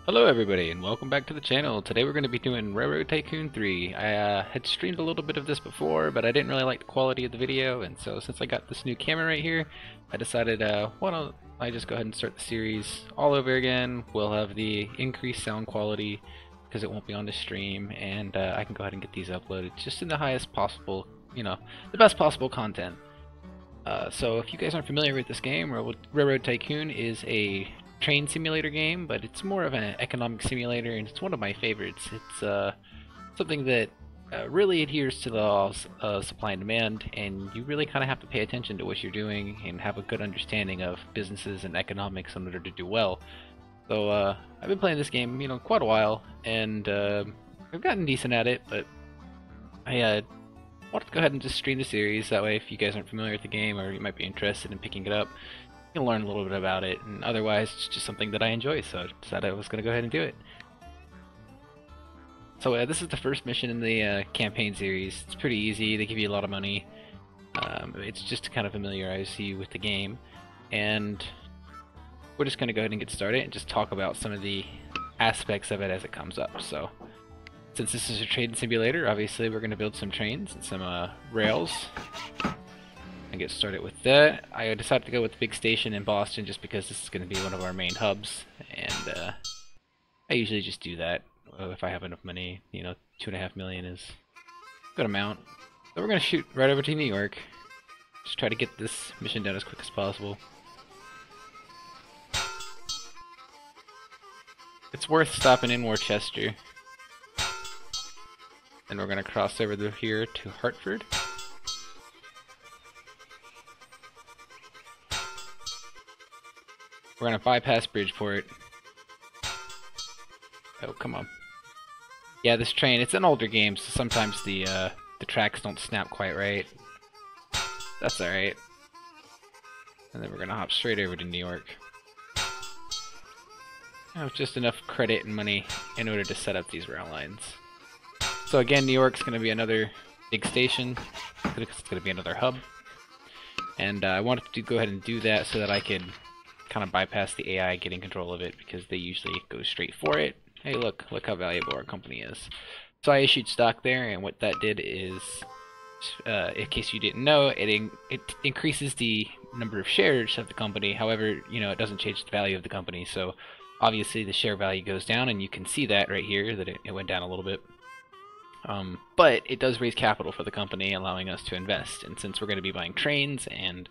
Hello everybody and welcome back to the channel. Today we're going to be doing Railroad Tycoon 3. I had streamed a little bit of this before, but I didn't really like the quality of the video, and so since I got this new camera right here, I decided why don't I just go ahead and start the series all over again. We'll have the increased sound quality because it won't be on the stream, and I can go ahead and get these uploaded just in the highest possible, the best possible content. So if you guys aren't familiar with this game, Railroad Tycoon is a train simulator game, but it's more of an economic simulator, and it's one of my favorites. It's something that really adheres to the laws of supply and demand, and you really kind of have to pay attention to what you're doing and have a good understanding of businesses and economics in order to do well. So I've been playing this game, quite a while, and I've gotten decent at it, but I wanted to go ahead and just stream the series. That way, if you guys aren't familiar with the game or you might be interested in picking it up, you can learn a little bit about it, and otherwise it's just something that I enjoy, so I decided I was going to go ahead and do it. So this is the first mission in the campaign series. It's pretty easy, they give you a lot of money. It's just to kind of familiarize you with the game, and we're just going to go ahead and get started and just talk about some of the aspects of it as it comes up. So since this is a train simulator, obviously we're going to build some trains and some rails and get started with that. I decided to go with the big station in Boston just because this is going to be one of our main hubs, and I usually just do that if I have enough money. 2.5 million is a good amount. So we're going to shoot right over to New York. Just try to get this mission done as quick as possible. It's worth stopping in Worcester. Then we're going to cross over here to Hartford. We're gonna bypass Bridgeport. Oh, come on. Yeah, this train, it's an older game, so sometimes the tracks don't snap quite right. That's alright. And then we're gonna hop straight over to New York. Just enough credit and money in order to set up these rail lines. So again, New York's gonna be another big station. It's gonna be another hub. And I wanted to go ahead and do that so that I could kind of bypass the AI getting control of it, because they usually go straight for it. Hey, look how valuable our company is. So I issued stock there, and what that did is, in case you didn't know, it increases the number of shares of the company. However, it doesn't change the value of the company. So obviously the share value goes down, and you can see that right here that it went down a little bit. But it does raise capital for the company, allowing us to invest. And since we're going to be buying trains, and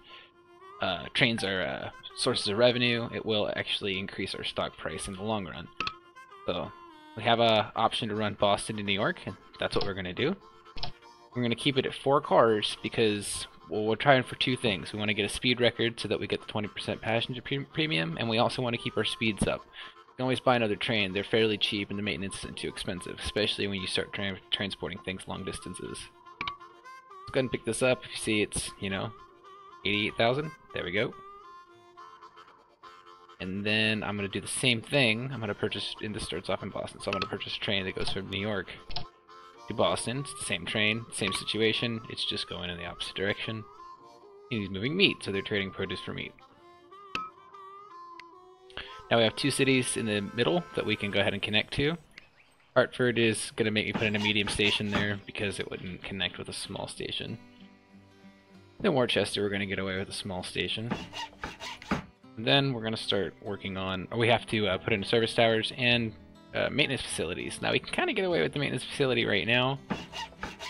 trains are sources of revenue, it will actually increase our stock price in the long run. So we have a option to run Boston to New York, and that's what we're going to do. We're going to keep it at 4 cars because, well, we're trying for 2 things. We want to get a speed record so that we get the 20% passenger premium, and we also want to keep our speeds up. You can always buy another train. They're fairly cheap, and the maintenance isn't too expensive, especially when you start transporting things long distances. Let's go ahead and pick this up. If you see, it's 88,000. There we go. And then I'm going to do the same thing. I'm going to purchase, and this starts off in Boston, so I'm going to purchase a train that goes from New York to Boston. It's the same train, same situation, it's just going in the opposite direction. And he's moving meat, so they're trading produce for meat. Now we have 2 cities in the middle that we can go ahead and connect to. Hartford is going to make me put in a medium station there because it wouldn't connect with a small station. Then Worcester, we're going to get away with a small station. And then we're going to start working on, or we have to put in service towers and maintenance facilities. Now we can kind of get away with the maintenance facility right now,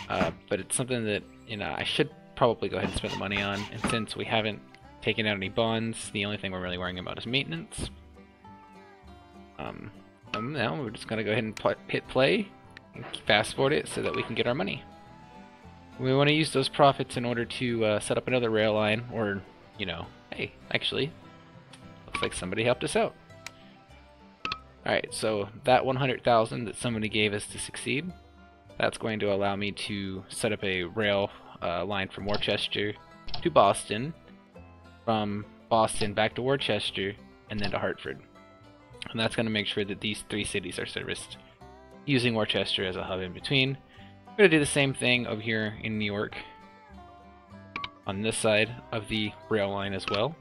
but it's something that I should probably go ahead and spend the money on. And since we haven't taken out any bonds, the only thing we're really worrying about is maintenance. Now we're just going to go ahead and hit play and fast forward it so that we can get our money. We want to use those profits in order to set up another rail line, or hey, actually, looks like somebody helped us out. Alright, so that 100,000 that somebody gave us to succeed, that's going to allow me to set up a rail line from Worcester to Boston, from Boston back to Worcester, and then to Hartford. And that's going to make sure that these 3 cities are serviced using Worcester as a hub in between. We're going to do the same thing over here in New York on this side of the rail line as well.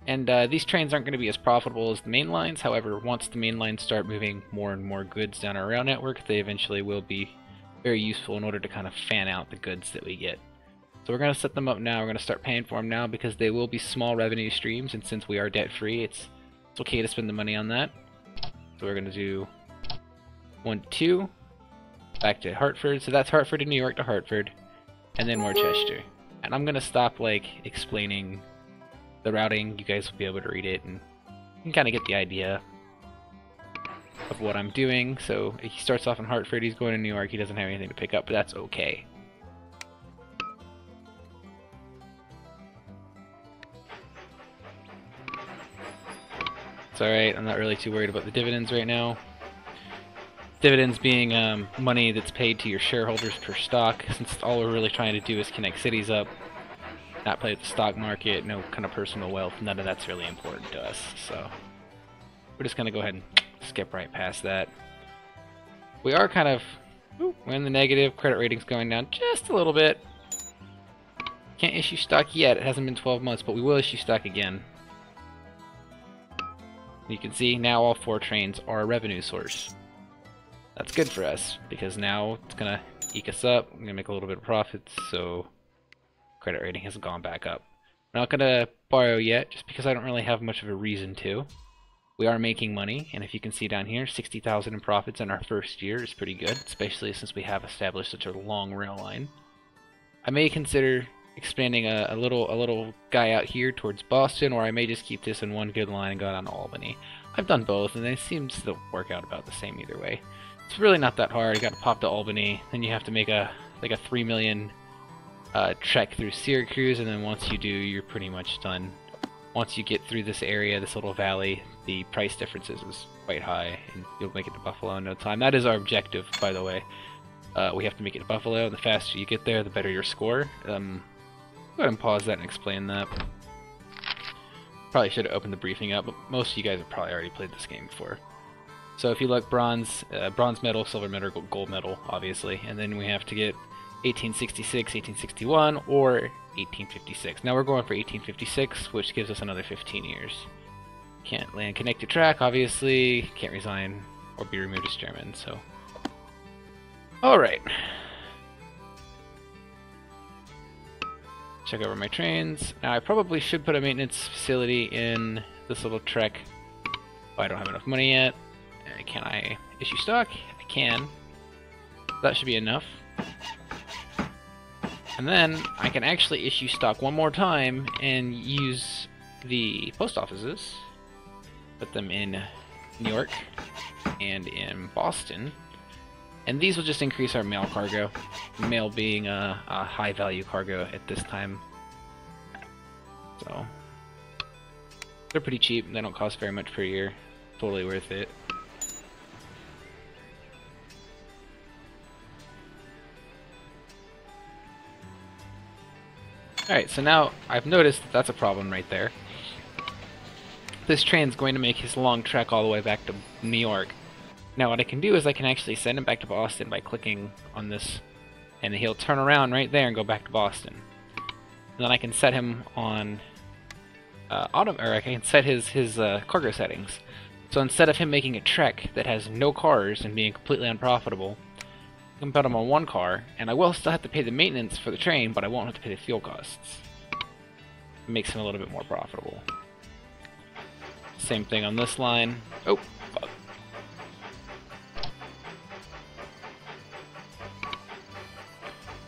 And these trains aren't going to be as profitable as the main lines. However, once the main lines start moving more and more goods down our rail network, they eventually will be very useful in order to kind of fan out the goods that we get. So we're going to set them up now. We're going to start paying for them now because they will be small revenue streams, and since we are debt-free, it's okay to spend the money on that. So we're going to do 1, 2, back to Hartford. So that's Hartford to New York to Hartford, and then more Chester. And I'm going to stop like explaining the routing. You guys will be able to read it, and you can kind of get the idea of what I'm doing. So he starts off in Hartford, he's going to New York, he doesn't have anything to pick up, but that's okay. It's alright, I'm not really too worried about the dividends right now. Dividends being money that's paid to your shareholders per stock, since all we're really trying to do is connect cities up, not play with the stock market, no kind of personal wealth, none of that's really important to us. So we're just going to go ahead and skip right past that. We are kind of, we're in the negative, credit rating's going down just a little bit. Can't issue stock yet, it hasn't been 12 months, but we will issue stock again. You can see now all 4 trains are a revenue source. That's good for us, because now it's going to eke us up, we're going to make a little bit of profits, so credit rating hasn't gone back up. I'm not going to borrow yet, just because I don't really have much of a reason to. We are making money, and if you can see down here, 60,000 in profits in our first year is pretty good, especially since we have established such a long rail line. I may consider expanding a little guy out here towards Boston, or I may just keep this in one good line and go down to Albany. I've done both, and it seems to work out about the same either way. It's really not that hard. You got to pop to Albany, then you have to make a 3 million trek through Syracuse, and then once you do, you're pretty much done. Once you get through this area, this little valley, the price differences is quite high, and you'll make it to Buffalo in no time. That is our objective, by the way. We have to make it to Buffalo, and the faster you get there, the better your score. Go ahead and pause that and explain that. Probably should have opened the briefing up, but most of you guys have probably already played this game before. So if you look, bronze medal, silver medal, gold medal, obviously, and then we have to get 1866, 1861, or 1856. Now we're going for 1856, which gives us another 15 years. Can't land connected track, obviously. Can't resign or be removed as chairman, so. Alright. Check over my trains. Now I probably should put a maintenance facility in this little trek. Oh, I don't have enough money yet. Can I issue stock? I can. That should be enough. And then I can actually issue stock one more time and use the post offices. Put them in New York and in Boston. And these will just increase our mail cargo. Mail being a high value cargo at this time. So they're pretty cheap. They don't cost very much per year. Totally worth it. Alright, so now I've noticed that that's a problem right there. This train's going to make his long trek all the way back to New York. Now what I can do is I can actually send him back to Boston by clicking on this, and he'll turn around right there and go back to Boston. And then I can set him on I can set his cargo settings. So instead of him making a trek that has no cars and being completely unprofitable, I can put him on one car, and I will still have to pay the maintenance for the train, but I won't have to pay the fuel costs. It makes him a little bit more profitable. Same thing on this line. Oh, fuck.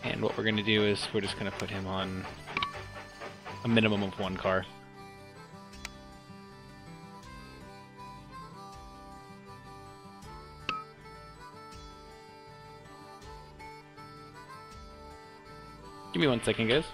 And what we're going to do is we're just going to put him on a minimum of one car. Give me 1 second, guys.